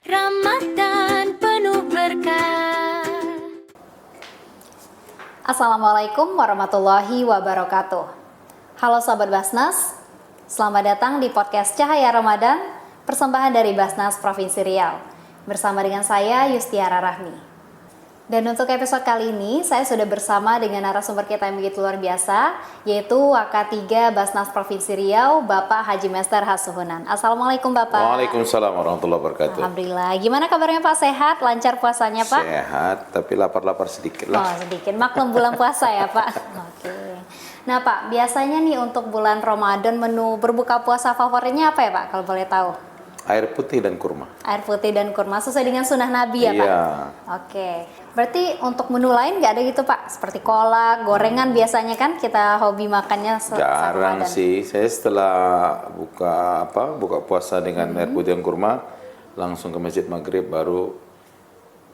Ramadan penuh berkah. Assalamualaikum warahmatullahi wabarakatuh. Halo sahabat Basnas, selamat datang di podcast Cahaya Ramadan, persembahan dari Basnas Provinsi Riau. Bersama dengan saya Yustiara Rahmi. Dan untuk episode kali ini, saya sudah bersama dengan narasumber kita yang begitu luar biasa, yaitu WK3 Basnas Provinsi Riau, Bapak Haji Mester Hasuhunan. Assalamualaikum Bapak. Waalaikumsalam warahmatullahi wabarakatuh. Alhamdulillah. Gimana kabarnya Pak? Sehat? Lancar puasanya Pak? Sehat, tapi lapar-lapar sedikit lah. Oh sedikit, maklum bulan puasa ya Pak. Oke. Nah Pak, biasanya nih untuk bulan Ramadan menu berbuka puasa favoritnya apa ya Pak? Kalau boleh tahu. Air putih dan kurma. Air putih dan kurma sesuai dengan sunnah Nabi ya Pak? Iya. Oke. Berarti untuk menu lain nggak ada gitu Pak? Seperti kolak, gorengan biasanya kan kita hobi makannya saat Jarang Ramadan. sih. Saya setelah buka puasa dengan air putih dan kurma, langsung ke masjid maghrib, baru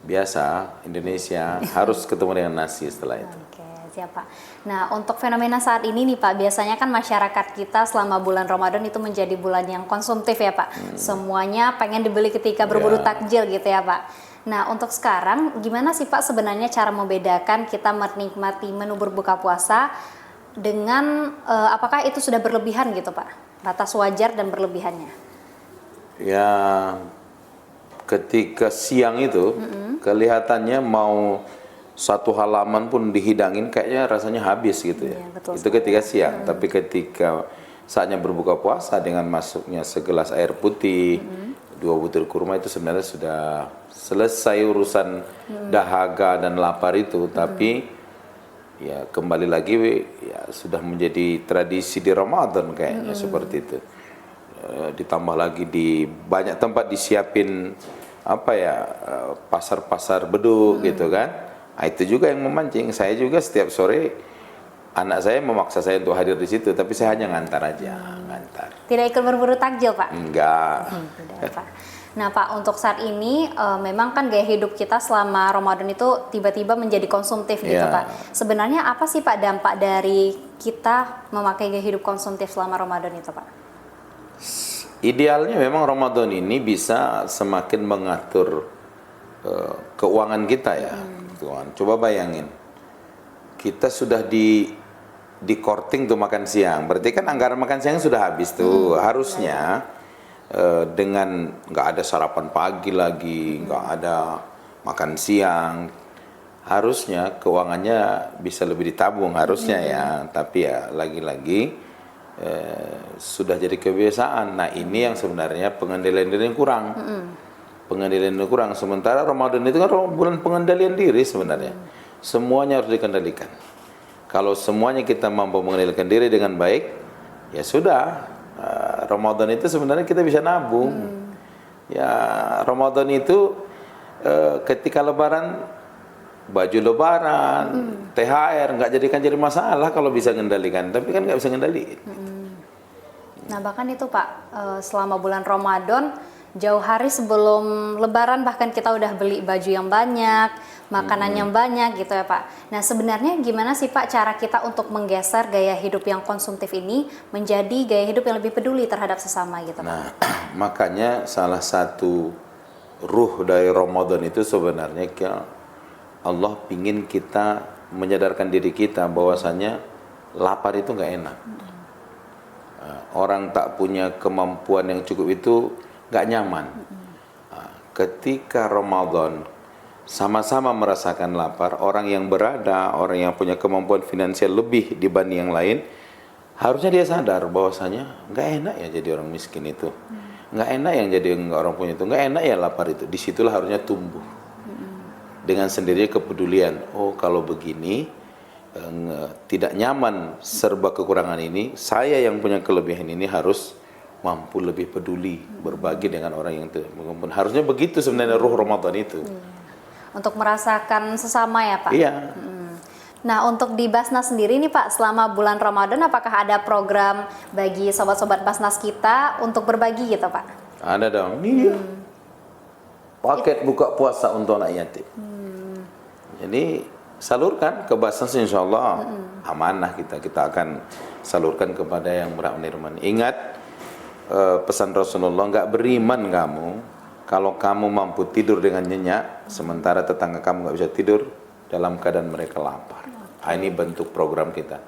biasa Indonesia harus ketemu dengan nasi setelah itu. Oke, siap Pak. Nah, untuk fenomena saat ini nih Pak, biasanya kan masyarakat kita selama bulan Ramadan itu menjadi bulan yang konsumtif ya Pak. Semuanya pengen dibeli ketika berburu takjil gitu ya Pak. Nah, untuk sekarang gimana sih Pak sebenarnya cara membedakan kita menikmati menu berbuka puasa dengan apakah itu sudah berlebihan gitu Pak? Batas wajar dan berlebihannya. Ya, ketika siang itu kelihatannya mau satu halaman pun dihidangin kayaknya rasanya habis gitu ya. Iya, betul Itu ketika siang, tapi ketika saatnya berbuka puasa dengan masuknya segelas air putih, 2 butir kurma, itu sebenarnya sudah selesai urusan dahaga dan lapar itu. Tapi ya kembali lagi ya sudah menjadi tradisi di Ramadan kayaknya seperti itu. Ditambah lagi di banyak tempat disiapin pasar-pasar beduk gitu kan. Nah, itu juga yang memancing. Saya juga setiap sore anak saya memaksa saya untuk hadir di situ, tapi saya hanya ngantar aja, ngantar. Tidak ikut berburu takjil Pak? Enggak. Tidak, Pak. Nah Pak, untuk saat ini memang kan gaya hidup kita selama Ramadan itu tiba-tiba menjadi konsumtif gitu Pak. Sebenarnya apa sih Pak dampak dari kita memakai gaya hidup konsumtif selama Ramadan itu Pak? Idealnya memang Ramadan ini bisa semakin mengatur keuangan kita ya. Coba bayangin, kita sudah di korting tuh makan siang, berarti kan anggaran makan siang sudah habis tuh. Harusnya dengan nggak ada sarapan pagi lagi, nggak ada makan siang, harusnya keuangannya bisa lebih ditabung harusnya ya. Tapi ya lagi-lagi sudah jadi kebiasaan. Nah ini yang sebenarnya pengendalian diri yang kurang. Pengendalian diri kurang. Sementara Ramadan itu kan bulan pengendalian diri sebenarnya. Semuanya harus dikendalikan. Kalau semuanya kita mampu mengendalikan diri dengan baik, ya sudah. Ramadan itu sebenarnya kita bisa nabung. Ya Ramadan itu ketika Lebaran, baju Lebaran, THR nggak jadi masalah kalau bisa mengendalikan. Tapi kan nggak bisa mengendalikan. Nah bahkan itu Pak, selama bulan Ramadan, jauh hari sebelum Lebaran bahkan kita udah beli baju yang banyak, makanan yang banyak gitu ya Pak. Nah sebenarnya gimana sih Pak cara kita untuk menggeser gaya hidup yang konsumtif ini menjadi gaya hidup yang lebih peduli terhadap sesama gitu Pak? Nah makanya salah satu ruh dari Ramadan itu sebenarnya Allah pingin kita menyadarkan diri kita bahwasanya lapar itu nggak enak. Orang tak punya kemampuan yang cukup itu nggak nyaman. Ketika Ramadan sama-sama merasakan lapar, orang yang orang yang punya kemampuan finansial lebih dibanding yang lain, harusnya dia sadar bahwasanya nggak enak ya jadi orang miskin itu, nggak enak yang jadi orang punya itu, nggak enak ya lapar itu. Disitulah harusnya tumbuh dengan sendirinya kepedulian. Oh kalau begini tidak nyaman serba kekurangan ini, saya yang punya kelebihan ini harus mampu lebih peduli, berbagi dengan orang yang harusnya begitu sebenarnya ruh Ramadan itu. Untuk merasakan sesama ya Pak? Iya. Nah untuk di Basnas sendiri nih Pak, selama bulan Ramadan apakah ada program bagi sobat-sobat Basnas kita untuk berbagi gitu Pak? Ada dong. Iya. Paket buka puasa untuk anak yatim. Jadi salurkan ke Basnas, insya Allah amanah kita akan salurkan kepada yang berhak menerima. Ingat pesan Rasulullah, nggak beriman kamu kalau kamu mampu tidur dengan nyenyak, sementara tetangga kamu nggak bisa tidur dalam keadaan mereka lapar. Ini bentuk program kita.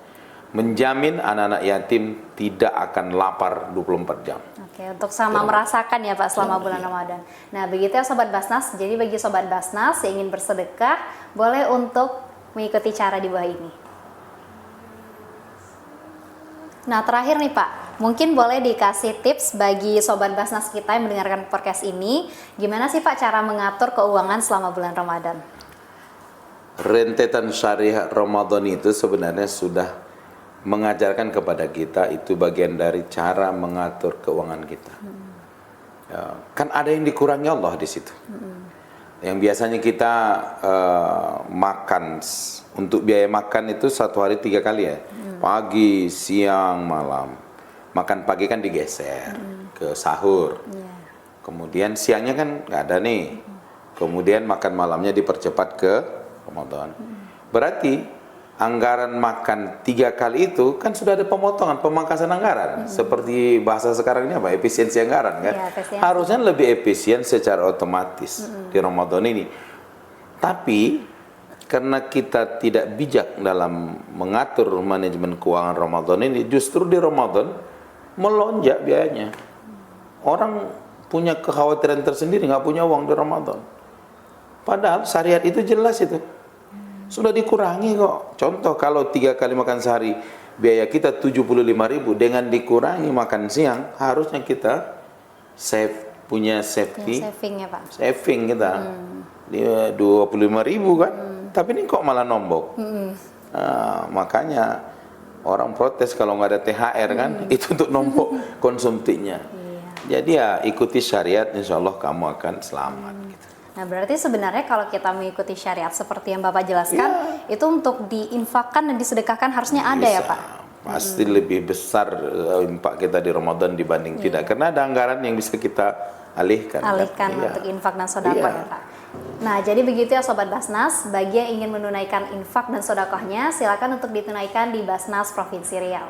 Menjamin anak-anak yatim tidak akan lapar 24 jam. Oke, untuk sama merasakan ya Pak selama bulan Ramadan. Nah, begitu ya Sobat Basnas. Jadi bagi Sobat Basnas yang ingin bersedekah, boleh untuk mengikuti cara di bawah ini. Nah, terakhir nih Pak, mungkin boleh dikasih tips bagi Sobat Basnas kita yang mendengarkan podcast ini, gimana sih Pak cara mengatur keuangan selama bulan Ramadan? Rentetan syariah Ramadan itu sebenarnya sudah mengajarkan kepada kita, itu bagian dari cara mengatur keuangan kita. Ya, kan ada yang dikurangi Allah di situ. Yang biasanya kita makan, untuk biaya makan itu satu hari 3 kali ya, pagi, siang, malam. Makan pagi kan digeser ke sahur, kemudian siangnya kan nggak ada nih, kemudian makan malamnya dipercepat ke Ramadan. Berarti anggaran makan 3 kali itu kan sudah ada pemotongan, pemangkasan anggaran. Seperti bahasa sekarang ini apa? Efisiensi anggaran kan? Ya, efisiensi. Harusnya lebih efisien secara otomatis di Ramadan ini. Tapi karena kita tidak bijak dalam mengatur manajemen keuangan Ramadan ini, justru di Ramadan melonjak biayanya. Orang punya kekhawatiran tersendiri, nggak punya uang di Ramadan. Padahal syariat itu jelas itu. Sudah dikurangi kok. Contoh kalau 3 kali makan sehari biaya kita 75.000, dengan dikurangi makan siang, harusnya kita punya safety, Saving ya Pak. saving kita. Dia 25.000 kan. Tapi ini kok malah nombok. Nah, makanya orang protes kalau nggak ada THR kan, itu untuk nombok konsumtifnya. Jadi ya ikuti syariat, insya Allah kamu akan selamat. Gitu. Nah, berarti sebenarnya kalau kita mengikuti syariat seperti yang Bapak jelaskan, itu untuk diinfakkan dan disedekahkan harusnya ada ya Pak? Pasti lebih besar infak kita di Ramadan dibanding tidak. Karena ada anggaran yang bisa kita alihkan. Alihkan Kan? untuk infak dan sodako ya Pak. Nah, jadi begitu ya Sobat Basnas, bagi yang ingin menunaikan infak dan sodakohnya, silakan untuk ditunaikan di Basnas Provinsi Riau.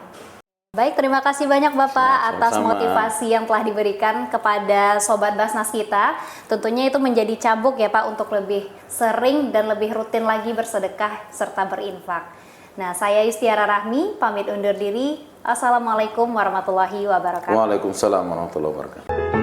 Baik, terima kasih banyak Bapak atas sama-sama. motivasi yang telah diberikan kepada Sobat Basnas kita. Tentunya itu menjadi cambuk ya Pak untuk lebih sering dan lebih rutin lagi bersedekah serta berinfak. Nah, saya Yustiara Rahmi, pamit undur diri. Assalamualaikum warahmatullahi wabarakatuh. Waalaikumsalam warahmatullahi wabarakatuh.